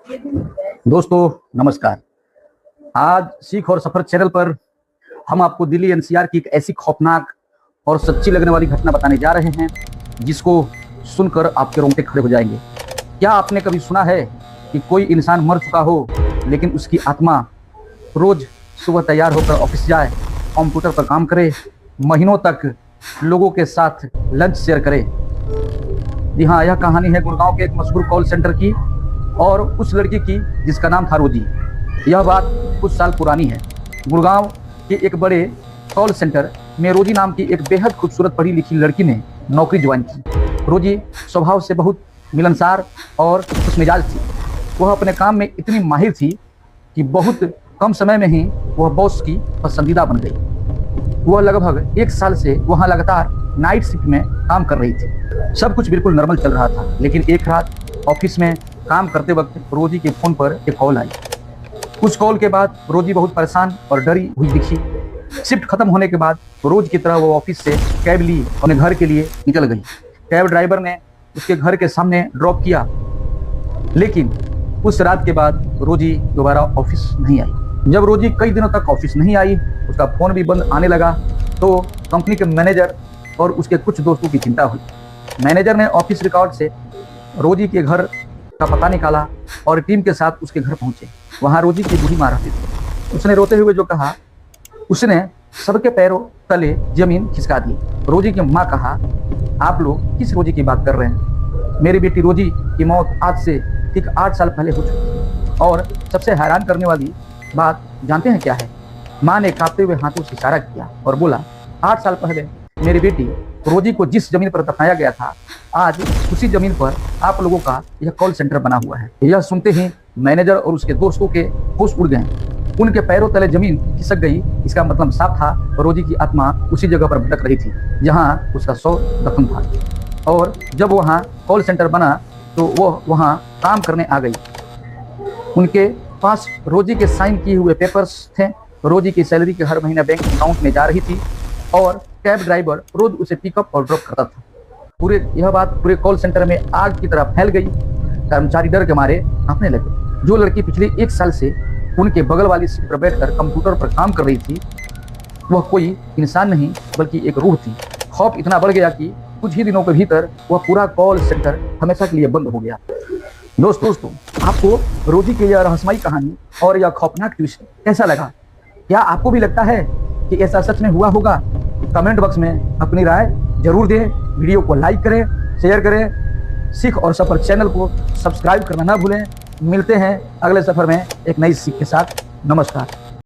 दोस्तों नमस्कार। आज सीख और सफर चैनल पर हम आपको दिल्ली एनसीआर की एक ऐसी खौफनाक और सच्ची लगने वाली घटना बताने जा रहे हैं जिसको सुनकर आपके रोंगटे खड़े हो जाएंगे। क्या आपने कभी सुना है कि कोई इंसान मर चुका हो लेकिन उसकी आत्मा रोज सुबह तैयार होकर ऑफिस जाए, कंप्यूटर पर काम करे, महीनों तक लोगों के साथ लंच शेयर करे? जी हाँ, यह कहानी है गुड़गांव के एक मशहूर कॉल सेंटर की और उस लड़की की जिसका नाम था रोजी। यह बात कुछ साल पुरानी है। गुड़गांव के एक बड़े कॉल सेंटर में रोजी नाम की एक बेहद खूबसूरत पढ़ी लिखी लड़की ने नौकरी ज्वाइन की। रोजी स्वभाव से बहुत मिलनसार और खुशमिजाज थी। वह अपने काम में इतनी माहिर थी कि बहुत कम समय में ही वह बॉस की पसंदीदा बन गई। वह लगभग 1 साल से वहाँ लगातार नाइट शिफ्ट में काम कर रही थी। सब कुछ बिल्कुल नॉर्मल चल रहा था, लेकिन एक रात ऑफिस में काम करते वक्त रोजी के फोन पर एक कॉल आई। उस कॉल के बाद रोजी बहुत परेशान और डरी हुई दिखी। शिफ्ट खत्म होने के बाद रोज की तरह वो ऑफिस से कैब ली और अपने घर के लिए निकल गई। कैब ड्राइवर ने उसके घर के सामने ड्रॉप किया, लेकिन उस रात के बाद रोजी दोबारा ऑफिस नहीं आई। जब रोजी कई दिनों तक ऑफिस नहीं आई, उसका फोन भी बंद आने लगा, तो कंपनी के मैनेजर और उसके कुछ दोस्तों की चिंता हुई। मैनेजर ने ऑफिस रिकॉर्ड से रोजी के घर का पता निकाला और टीम के साथ उसके घर पहुंचे। वहां रोजी की बूढ़ी माँ रहती थी। उसने रोते हुए जो कहा, उसने सबके पैरों तले जमीन खिसका दी। रोजी की माँ कहा, आप लोग किस रोजी की बात कर रहे हैं? मेरी बेटी रोजी की मौत आज से ठीक 8 साल पहले हो चुकी थी। और सबसे हैरान करने वाली बात जानते हैं क्या है? माँ ने कांपते हुए हाथों से इशारा किया और बोला, 8 साल पहले मेरी बेटी रोजी को जिस जमीन पर दफनाया गया था, आज उसी जमीन पर आप लोगों का यह कॉल सेंटर बना हुआ है। यह सुनते ही मैनेजर और उसके दोस्तों के होश उड़ गए। उनके पैरों तले जमीन खिसक गई। इसका मतलब साफ था, रोजी की आत्मा उसी जगह पर भटक रही थी जहां उसका शव दफन था। और जब वहां कॉल सेंटर बना तो वह वहां काम करने आ गई। उनके पास रोजी के साइन किए हुए पेपर्स थे। रोजी की सैलरी के हर महीने बैंक अकाउंट में जा रही थी और कैब ड्राइवर रोज उसे पिकअप और ड्रॉप करता था। यह बात पूरे कॉल सेंटर में आग की तरह फैल गई। कर्मचारी डर के मारे कांपने लगे। जो लड़की पिछले 1 साल से उनके बगल वाली सीट पर बैठकर कंप्यूटर पर काम कर रही थी, वह कोई इंसान नहीं बल्कि एक रूह थी। खौफ इतना बढ़ गया कि कुछ ही दिनों के भीतर वह पूरा कॉल सेंटर हमेशा के लिए बंद हो गया। दोस्तों, आपको रोजी की यह रहस्यमयी कहानी और यह खौफनाक ट्विस्ट कैसा लगा? क्या आपको भी लगता है कि ऐसा सच में हुआ होगा? कमेंट बॉक्स में अपनी राय जरूर दें। वीडियो को लाइक करें, शेयर करें। सीख और सफर चैनल को सब्सक्राइब करना ना भूलें। मिलते हैं अगले सफर में एक नई सीख के साथ। नमस्कार।